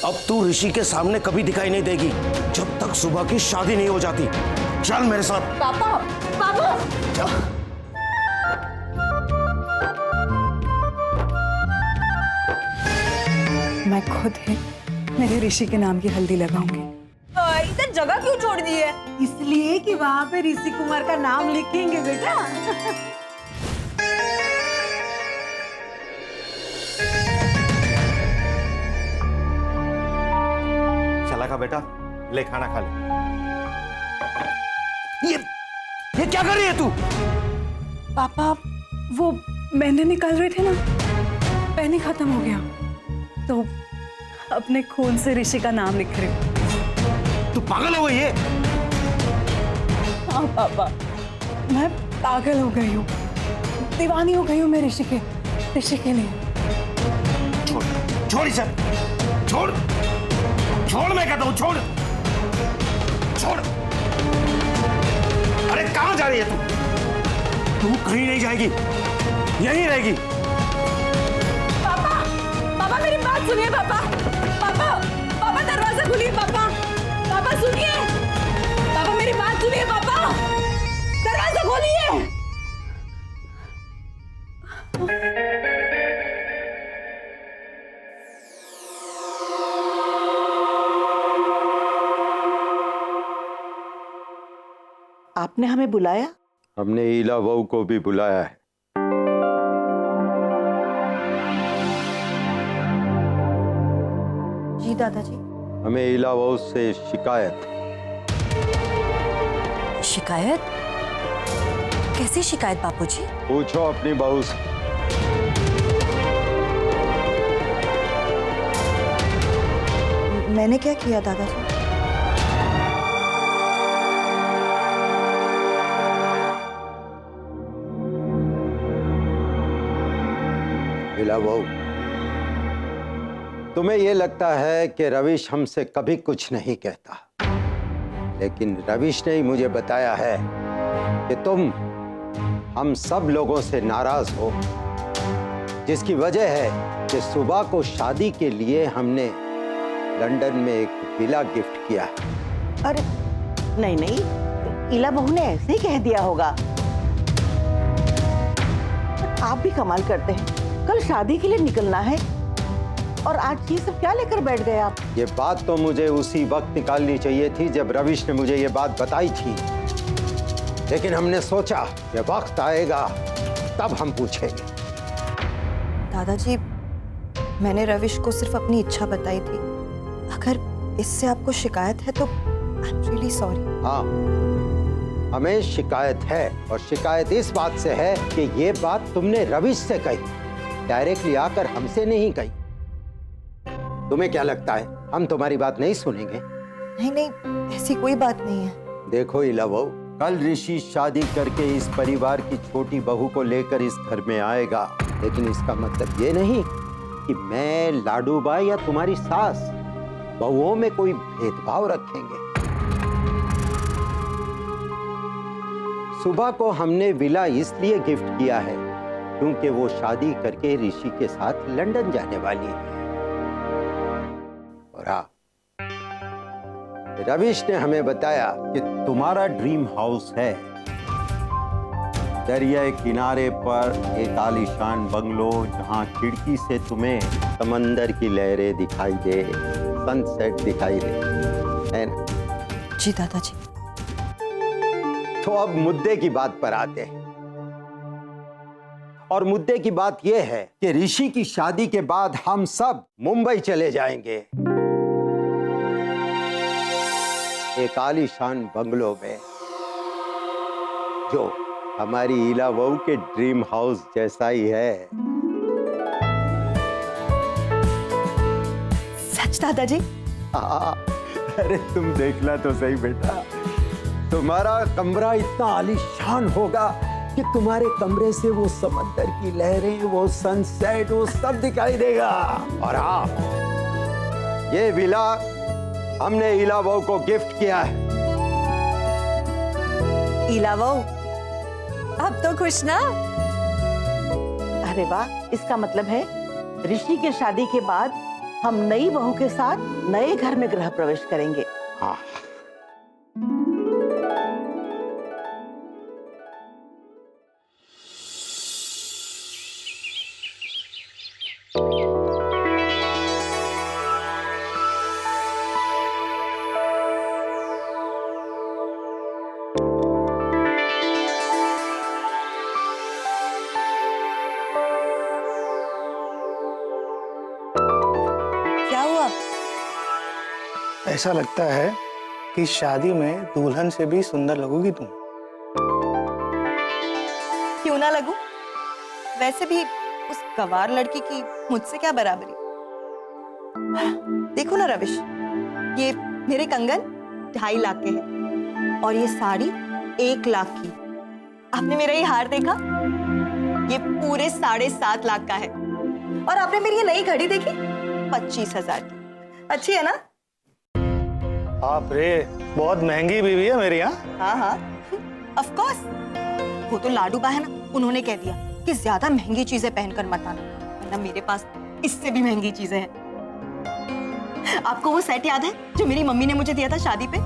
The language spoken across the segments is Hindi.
अब तू ऋषि के सामने कभी दिखाई नहीं देगी जब तक सुबह की शादी नहीं हो जाती। चल मेरे साथ। पापा, पापा। चल। मैं खुद ही मेरे ऋषि के नाम की हल्दी लगाऊंगी। इधर जगह क्यों छोड़ दी है? इसलिए कि वहाँ पे ऋषि कुमार का नाम लिखेंगे बेटा। चला का बेटा, ले खाना खा ले। ये क्या कर रही है तू? पापा, वो मैंने निकाल रहे थे ना, पेन ही खत्म हो गया तो अपने खून से ऋषि का नाम लिख रही हूँ। तू पागल हो गई है? हाँ पापा, मैं पागल हो गई हूँ, दीवानी हो गई हूँ मैं ऋषि के लिए। छोड़, छोड़ इसे, छोड़, छोड़, मैं कहता हूँ छोड़, छोड़। अरे कहाँ जा रही है तू? तू कहीं नहीं जाएगी, यहीं रहेगी। पापा, पापा मेरी बात सुनिए पापा, पापा, पापा दरवाजा खोलिए पापा, पापा सुनिए, पापा मेरी बात सुनिए पापा, दरवाजा खोलिए। आपने हमें बुलाया? हमने ईला बहू को भी बुलाया है। जी दादाजी। हमें ईला बहू से शिकायत। शिकायत? कैसी शिकायत बापूजी? पूछो अपनी बहू से। मैंने क्या किया दादाजी? ईला बहू, तुम्हें यह लगता है कि रविश हमसे कभी कुछ नहीं कहता, लेकिन रविश ने ही मुझे बताया है कि तुम हम सब लोगों से नाराज हो, जिसकी वजह है कि सुबह को शादी के लिए हमने लंदन में एक विला गिफ्ट किया है। अरे नहीं नहीं, ईला बहू ने ऐसे ही कह दिया होगा। आप भी कमाल करते हैं, कल शादी के लिए निकलना है और आज ये सब क्या लेकर बैठ गए आप? ये बात तो मुझे उसी वक्त निकालनी चाहिए थी जब रविश ने मुझे ये बात बताई थी, लेकिन हमने सोचा ये वक्त आएगा तब हम पूछेंगे। दादाजी, मैंने रविश को सिर्फ अपनी इच्छा बताई थी। अगर इससे आपको शिकायत है तो आई एम रियली सॉरी। हाँ, हमें शिकायत है, और शिकायत इस बात से है कि ये बात तुमने रविश से कही, डायरेक्टली आकर हमसे नहीं कही। तुम्हें क्या लगता है हम तुम्हारी बात नहीं सुनेंगे? नहीं नहीं, ऐसी कोई बात नहीं है। देखो ईला बहू, कल ऋषि शादी करके इस परिवार की छोटी बहू को लेकर इस घर में आएगा, लेकिन इसका मतलब ये नहीं कि मैं लाडूबाई या तुम्हारी सास बहुओं में कोई भेदभाव रखेंगे। सुबह को हमने विला इसलिए गिफ्ट किया है क्योंकि वो शादी करके ऋषि के साथ लंदन जाने वाली है। और हाँ, रविश ने हमें बताया कि तुम्हारा ड्रीम हाउस है दरिया किनारे पर एक आलीशान बंगलो, जहां खिड़की से तुम्हें समंदर की लहरें दिखाई दे, सनसेट दिखाई दे, है ना? जी दादाजी। तो अब मुद्दे की बात पर आते हैं, और मुद्दे की बात यह है कि ऋषि की शादी के बाद हम सब मुंबई चले जाएंगे, एक आलीशान बंगलो में जो हमारी ईला बहू के ड्रीम हाउस जैसा ही है। सच दादाजी? अरे तुम देखना तो सही बेटा, तुम्हारा कमरा इतना आलीशान होगा कि तुम्हारे कमरे से वो समंदर की लहरें, वो सनसेट, वो सब दिखाई देगा। और हाँ, ये विला हमने ईला बहू को गिफ्ट किया है। ईला बहू, अब तो खुश ना? अरे वाह, इसका मतलब है ऋषि के शादी के बाद हम नई बहू के साथ नए घर में गृह प्रवेश करेंगे। हाँ। क्या हुआ? ऐसा लगता है कि शादी में दुल्हन से भी सुंदर लगोगी तुम। क्यों ना लगूं? वैसे भी उस गंवार लड़की की मुझसे क्या बराबरी। देखो ना रविश, ये मेरे कंगन 2.5 लाख के हैं और ये साड़ी 1 लाख की। आपने मेरा ये हार देखा? ये पूरे 7.5 लाख का है। और आपने मेरी ये नई घड़ी देखी? 25,000 की। अच्छी है ना? बाप रे, बहुत महंगी बीवी है मेरी। यहाँ हाँ हाँ, ऑफ कोर्स। वो तो लाडू बा है ना, उन्होंने कह दिया कि ज्यादा महंगी चीजें पहनकर मत आना, वरना मेरे पास इससे भी महंगी चीजें हैं। आपको वो सेट याद है जो मेरी मम्मी ने मुझे दिया था शादी पे?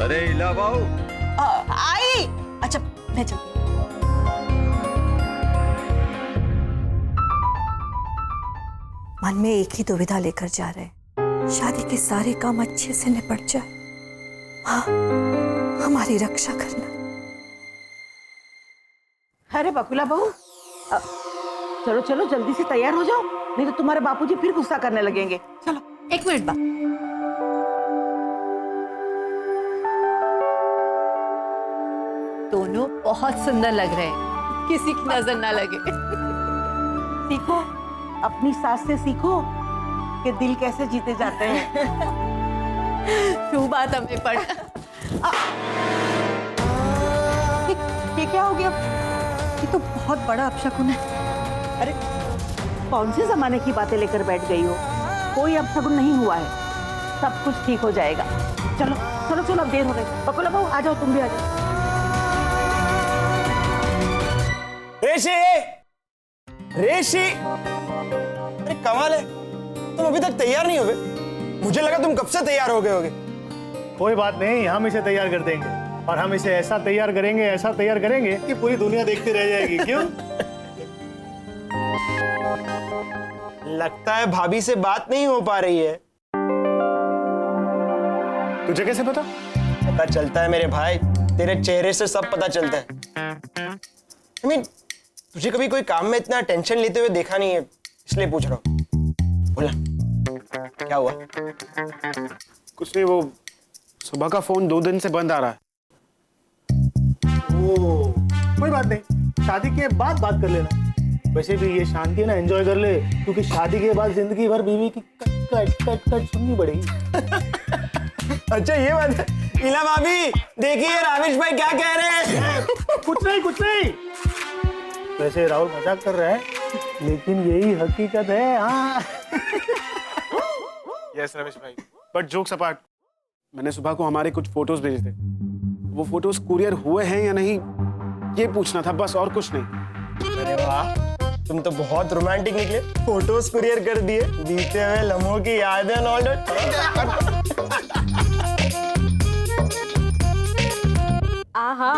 अरे इलाबाऊ, आई। अच्छा, मैं चलती हूँ। मन में एक ही दुविधा लेकर जा रहे हैं, शादी के सारे काम अच्छे से निपट जाए। हाँ, हमारी रक्षा करना। अरे बकुला बहू, चलो चलो जल्दी से तैयार हो जाओ, नहीं तो तुम्हारे बापूजी फिर गुस्सा करने लगेंगे। चलो। 1 मिनट बा। दोनों बहुत सुंदर लग रहे हैं, किसी की नजर ना लगे। सीखो, अपनी सास से सीखो कि दिल कैसे जीते जाते हैं। तू बात हमें पड़। ये क्या हो गया? ये तो बहुत बड़ा अपशकुन है। अरे कौन से जमाने की बातें लेकर बैठ गई हो? कोई अपशगुन नहीं हुआ है, सब कुछ ठीक हो जाएगा। चलो चलो चलो, अब देर हो गई। बकुला बहू आ जाओ, तुम भी आ जाओ। रेशी, रेशी, अरे कमाल है, तुम अभी तक तैयार नहीं हो गए? मुझे लगा तुम कब से तैयार हो गए होगे। कोई बात नहीं, हम इसे तैयार कर देंगे और हम इसे ऐसा तैयार करेंगे, ऐसा तैयार करेंगे कि पूरी दुनिया देखती रह जाएगी। क्यों? लगता है भाभी से बात नहीं हो पा रही है। तुझे कैसे पता? पता चलता है मेरे भाई, तेरे चेहरे से सब पता चलता है। I mean, तुझे कभी कोई काम में इतना टेंशन लेते हुए देखा नहीं है, इसलिए पूछ रहा हूँ। बोला, क्या हुआ? कुछ नहीं, वो सुबह का फोन 2 दिन से बंद आ रहा है। ओ, कोई बात नहीं, शादी के बाद बात कर लेना। वैसे भी ये शांति है ना, एंजॉय कर ले, क्योंकि शादी के बाद जिंदगी भर बीवी की कट कट कट कट सुननी पड़ेगी। अच्छा ये बात है। इला भाभी, देखिए राविश भाई क्या कह रहे हैं। कुछ नहीं कुछ नहीं, वैसे राहुल मजाक कर रहा है, लेकिन यही हकीकत है। हाँ। यस रमेश भाई, बट जोक्स अपार्ट, मैंने सुबह को हमारे कुछ फोटोज भेजे थे। वो फोटोज कुरियर हुए हैं या नहीं, ये पूछना था बस, और कुछ नहीं। अरे वाह, तुम तो बहुत रोमांटिक निकले। फोटोज कुरियर कर दिए, बीते हुए लम्हों की यादें and all that। आहा,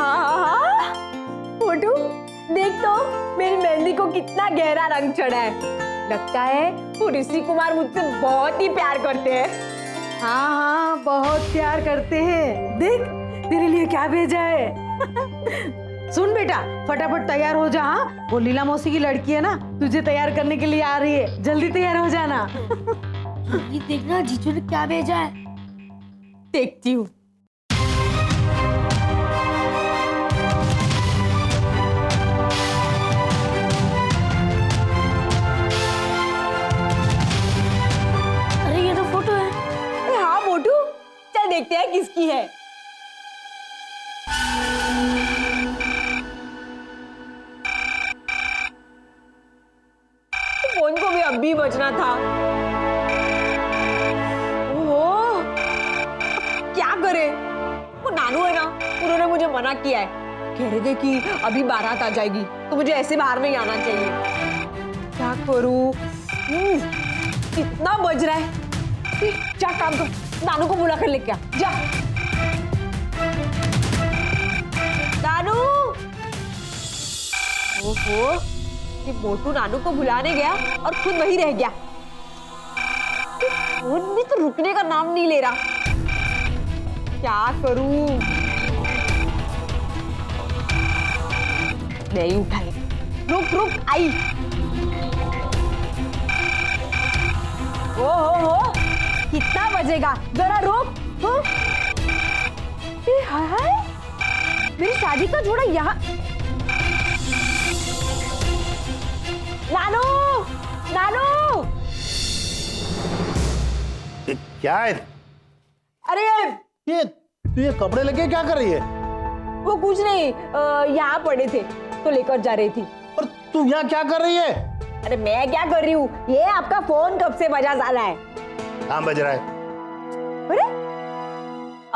फोटो देख तो, मेरी मेहंदी को कितना गहरा रंग चढ़ा है। लगता है वो ऋषि कुमार मुझसे बहुत ही प्यार करते हैं। हाँ हाँ, बहुत प्यार करते हैं। देख तेरे लिए क्या भेजा है। सुन बेटा, फटाफट तैयार हो जा। हाँ, वो लीला मौसी की लड़की है ना, तुझे तैयार करने के लिए आ रही है, जल्दी तैयार हो जाना। ये देखना जीजू ने क्या भेजा है। देखती हूँ। अरे ये तो फोटो है। अरे हाँ मोटू, चल देखते हैं किसकी है। फोन को भी अब भी बजना था। ओहो, क्या करे? वो नानू है ना, उन्होंने मुझे मना किया है कह रहे थे कि अभी बारात आ जाएगी तो मुझे ऐसे बाहर नहीं आना चाहिए। क्या करूं? कितना बज रहा है? जा काम कर, नानू को बुला कर लेके आ जा। नानू! ओहो, ये मोटू नानू को बुलाने गया और खुद वही रह गया। फोन भी तो रुकने का नाम नहीं ले रहा। क्या करूं? नहीं उठाई। रुक रुक, आई। हो, कितना बजेगा? जरा रुक। हाय हाय, मेरी शादी का जोड़ा यहाँ। नानू! नानू! क्या है? अरे ये कपड़े लेके क्या कर रही है? वो कुछ नहीं, यहाँ पड़े थे तो लेकर जा रही थी। और तू यहाँ क्या कर रही है? अरे मैं क्या कर रही हूँ? ये आपका फोन कब से बजा जा रहा है? कहाँ बज रहा है? अरे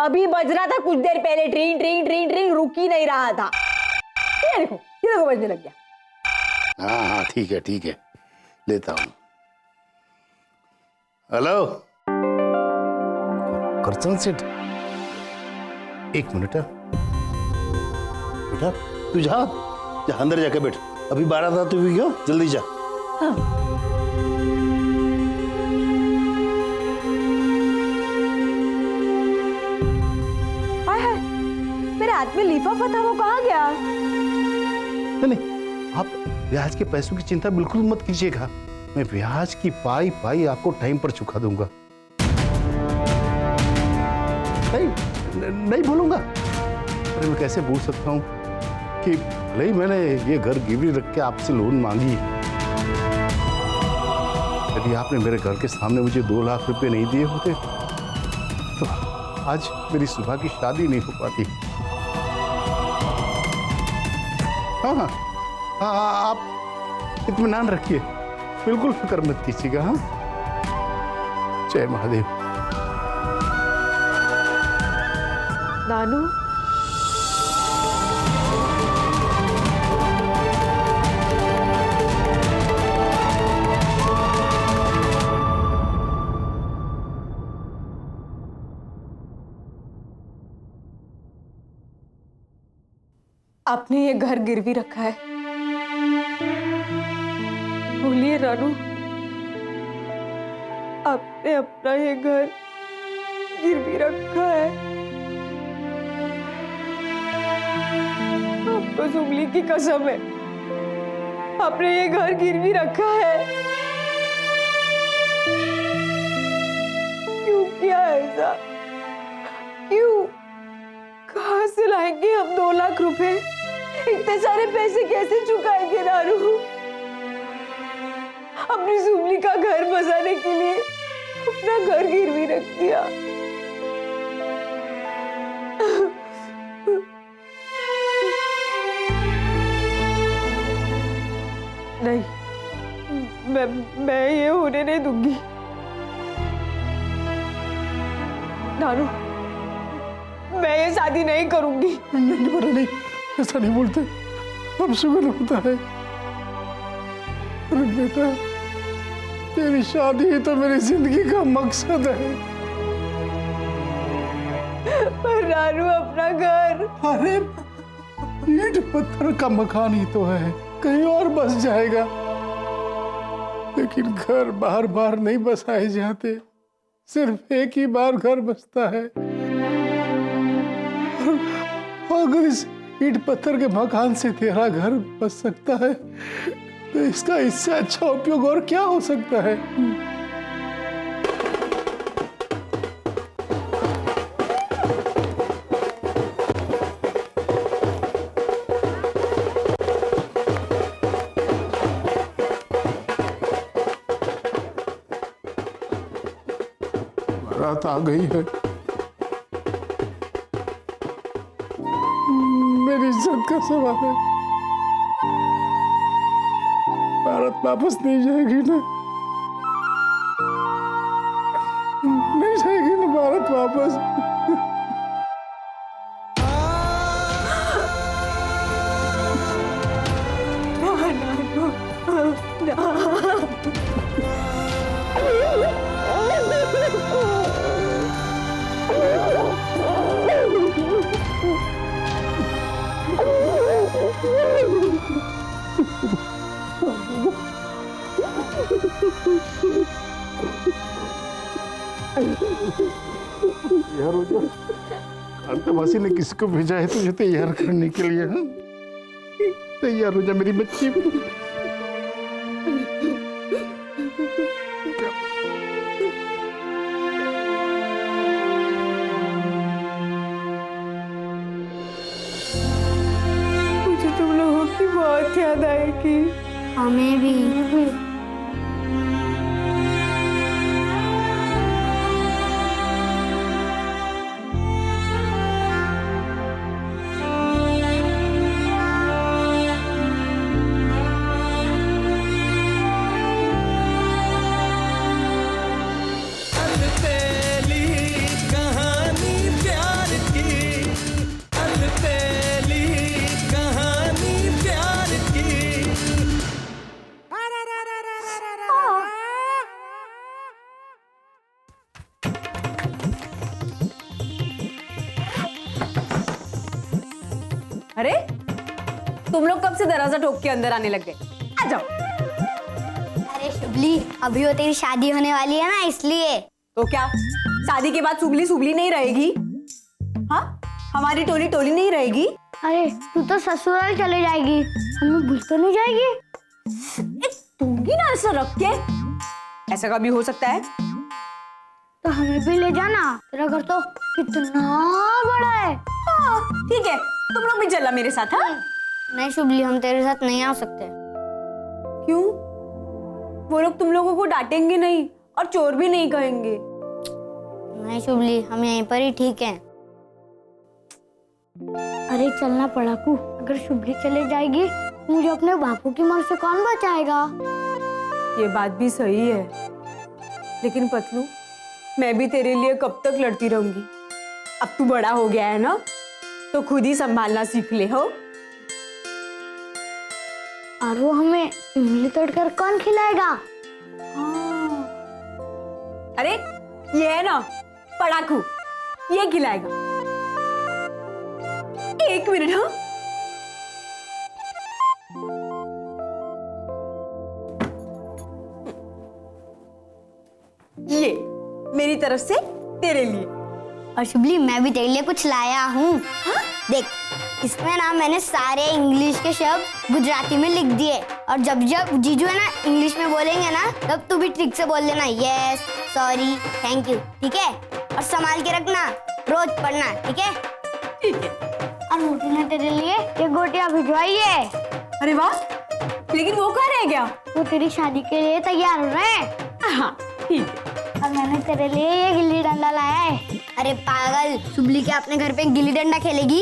अभी बज रहा था कुछ देर पहले। ट्रिंग ट्रिंग ट्रिंग ट्रिंग, रुक ही नहीं रहा था। ये देखो बजने लग गया। हाँ ठीक है लेता हूँ। हेलो करचन सेठ, एक मिनट बेटा, तू जा अंदर जाके बैठ। अभी 12 था तू भी क्यों, जल्दी जा। हाय हाय, मेरे हाथ में लिफाफा था, वो कहाँ गया? नहीं, आप ब्याज के पैसों की चिंता बिल्कुल मत कीजिएगा। मैं ब्याज की पाई आपको टाइम पर चुका दूंगा। नहीं भूलूंगा। अरे मैं कैसे भूल सकता हूँ कि भले ही मैंने ये घर गिरवी रख के आपसे लोन मांगी, यदि आपने मेरे घर के सामने मुझे 2 लाख रुपए नहीं दिए होते तो आज मेरी सुबह की शादी नहीं हो पाती। हाँ, आप इत्मीनान रखिए, बिल्कुल फिक्र मत कीजिएगा। हाँ, जय महादेव। नानू, आपने ये घर गिरवी रखा है। बोलिए नानू, आपने अपना ये घर गिरवी रखा है। आपको जुबली की कसम है, आपने ये घर गिरवी रखा है। क्यों किया ऐसा? क्यों? कहाँ से लाएंगे हम 2 लाख रुपए? इतने सारे पैसे कैसे चुकाएंगे नानू? अपनी जुबली का घर बसाने के लिए अपना घर गिरवी रख दिया। नहीं, मैं ये होने नहीं दूंगी। नानू, मैं ये शादी नहीं करूंगी। नहीं, ऐसा नहीं बोलते, अब शुगर होता है। अरे बेटा, तेरी शादी ही तो मेरी जिंदगी का मकसद है। पर नानू, अपना घर। अरे ईंट पत्थर का मकान ही तो है, कहीं और बस जाएगा। लेकिन घर बार बार नहीं बसाए जाते, सिर्फ एक ही बार घर बसता है। अगर इस ईंट पत्थर के मकान से तेरा घर बस सकता है तो इसका इससे अच्छा उपयोग और क्या हो सकता है? बारात आ गई है, मेरी इज्जत का सवाल है। बारात वापस नहीं जाएगी ना? नहीं जाएगी ना बारात वापस? तैयार हो जा। कांताबासी ने किसको भेजा है तुझे तैयार करने के लिए? हाँ? तैयार हो जा मेरी बच्ची। मुझे तुम लोगों की बहुत याद आएगी। हमें भी। अरे तुम लोग कब से दरवाजा ठोक के अंदर आने लग गए? आ जाओ। अरे शुभली, अभी वो तेरी शादी होने वाली है ना, इसलिए। तो क्या शादी के बाद सुगली सुगली नहीं रहेगी? हाँ, हमारी टोली टोली नहीं रहेगी? अरे तू तो ससुराल चले जाएगी, हमें भूल तो नहीं जाएगी? दूंगी ना ऐसा रख के। ऐसा कभी हो सकता है? तो हमें भी ले जाना, तेरा घर तो कितना बड़ा है। हाँ, ठीक है, तुम लोग भी चलना मेरे साथ। हाँ? नहीं शुभली, हम तेरे साथ नहीं आ सकते। क्यों? वो लोग तुम लोगों को डांटेंगे नहीं और चोर भी नहीं कहेंगे। नहीं शुभली, हम यहीं पर ही ठीक हैं। अरे चलना पड़ाकू, अगर शुभली चले जाएगी तो मुझे अपने बापू की मौत से कौन बचाएगा? ये बात भी सही है, लेकिन पतलू, मैं भी तेरे लिए कब तक लड़ती रहूंगी? अब तू बड़ा हो गया है ना, तो खुद ही संभालना सीख ले। हो? और वो हमें इमली तोड़कर कौन खिलाएगा? हाँ। अरे ये है ना पड़ाकू, ये खिलाएगा। एक मिनट। हाँ, ये मेरी तरफ से तेरे लिए। और शुभली, मैं भी तेरे लिए कुछ लाया हूँ। हाँ? देख, इसमें ना मैंने सारे इंग्लिश के शब्द गुजराती में लिख दिए, और जब जब जीजू है ना इंग्लिश में बोलेंगे ना, तब तू भी ठीक से बोल देना, यस, सॉरी, थैंक यू, ठीक है? और संभाल के रखना, रोज पढ़ना, ठीक है? ठीक है। और मोटी ने तेरे लिए ये गोटियां भिजवाई है। अरे वाह, लेकिन वो कहाँ रह गया? वो तेरी शादी के लिए तैयार हो रहे हैं। हाँ, ठीक है। और मैंने तेरे लिए ये गिल्ली डंडा लाया है। अरे पागल, शुभली क्या अपने घर पे गिल्ली डंडा खेलेगी?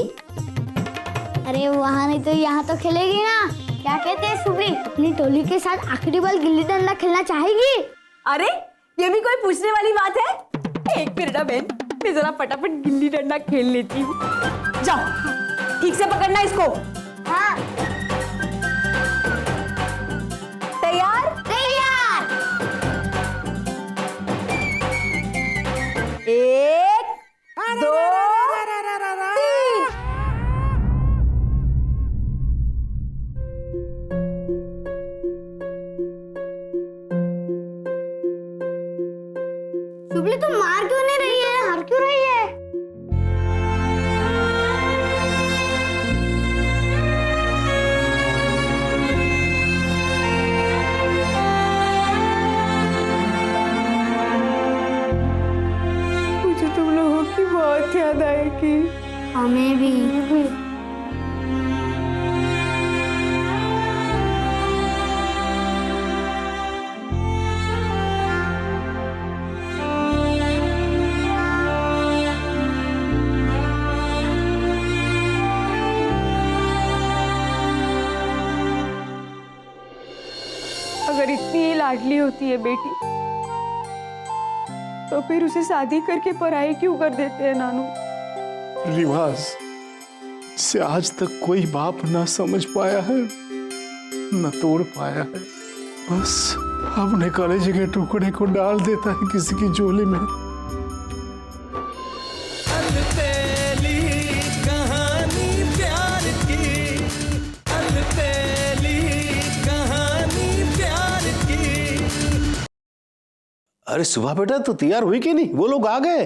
अरे वहाँ नहीं तो यहाँ तो खेलेगी ना। क्या कहते हैं शुभली, अपनी टोली के साथ आखिरी बार गिल्ली डंडा खेलना चाहेगी? अरे ये भी कोई पूछने वाली बात है? एक मिनट बहन, मैं जरा फटाफट गिल्ली डंडा खेल लेती हूँ। जाओ, ठीक से पकड़ना इसको। हाँ। तैयार? तैयार। एक, दो, तीन। शुभली तुम मार क्यों नहीं रही है, हार क्यों रही है? मुझे तुम लोगों की बहुत याद आएगी। हमें भी। अगर इतनी ही लाडली होती है बेटी, तो फिर उसे शादी करके पढ़ाई क्यों कर देते हैं नानू? रिवाज जिसे आज तक कोई बाप ना समझ पाया है, न तोड़ पाया है, बस अपने कलेजे के टुकड़े को डाल देता है किसी की झोली में। अरे सुबह बेटा तू तैयार हुई कि नहीं? वो लोग आ गए।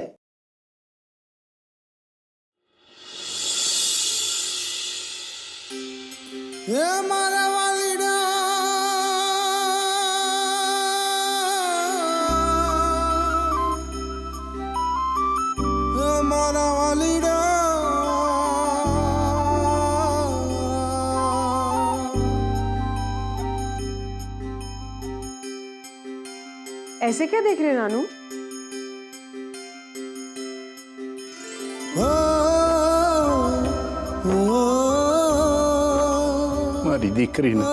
ऐसे क्या देख रहे हैं नानू? हमारी दीकरी ने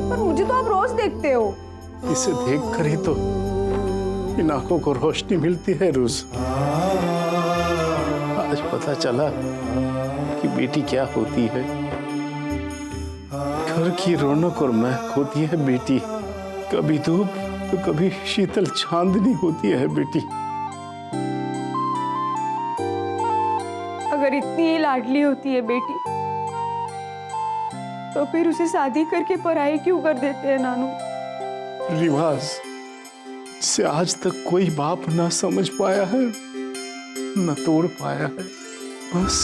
पर मुझे तो आप रोज देखते हो। इसे देख कर ही तो इन आंखों को रोशनी मिलती है रोज। आज पता चला कि बेटी क्या होती है। घर की रौनक और महक होती है बेटी। कभी धूप तो कभी शीतल चांदनी होती है बेटी। अगर इतनी ही लाडली होती है बेटी तो फिर उसे शादी करके पराई क्यों कर देते हैं नानू? रिवाज जिसे आज तक कोई बाप ना समझ पाया है, न तोड़ पाया है। बस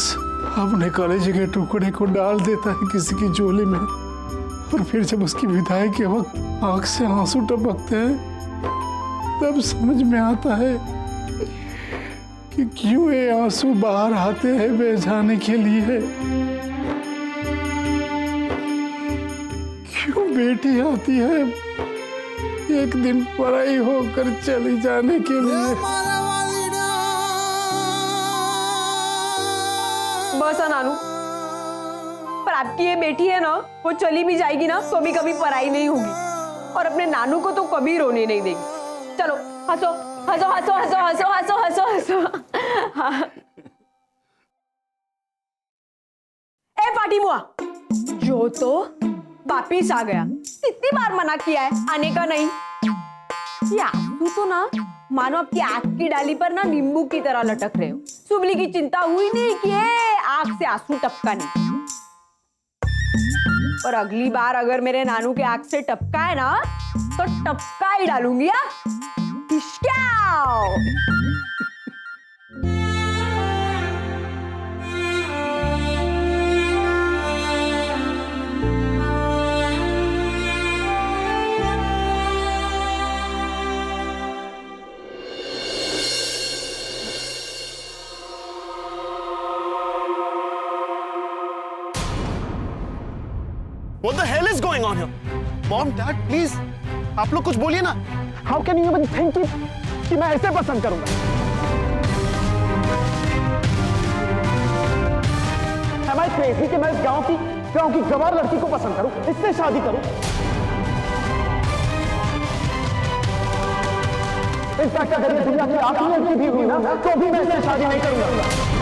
अपने कलेजे के टुकड़े को डाल देता है किसी की झोली में, और फिर जब उसकी विदाई के वक्त आंख से आंसू टपकते हैं तब समझ में आता है कि क्यों ये आंसू बाहर आते हैं बह जाने के लिए। क्यों बेटी आती है एक दिन पराई होकर चली जाने के लिए। बस नानू, पर आपकी ये बेटी है ना, वो चली भी जाएगी ना तो भी कभी पराई नहीं होगी, और अपने नानू को तो कभी रोने नहीं देगी। चलो हंसो हंसो हंसो हंसो हंसो हंसो हंसो हंसो। हाँ। ए पाटी बुआ, जो तो वापिस आ गया। कितनी बार मना किया है आने का नहीं। ये आंसू तो ना मानो आपकी आंख की डाली पर ना नींबू की तरह लटक रहे हो। सुबली की चिंता हुई नहीं कि आंख से आंसू टपका नहीं, और अगली बार अगर मेरे नानू के आंख से टपका है ना तो टपका ही डालूंगी। What the hell is going on here? Mom, Dad, please, आप लोग कुछ बोलिए ना। How can you even think कि मैं ऐसे पसंद करूंगा? Am I crazy कि मैं गांव की गवार लड़की को पसंद करूं, इससे शादी करूं? इस तक अगर दुनिया की आखिरी लड़की भी हुई ना तो भी मैं इससे शादी नहीं करूंगा।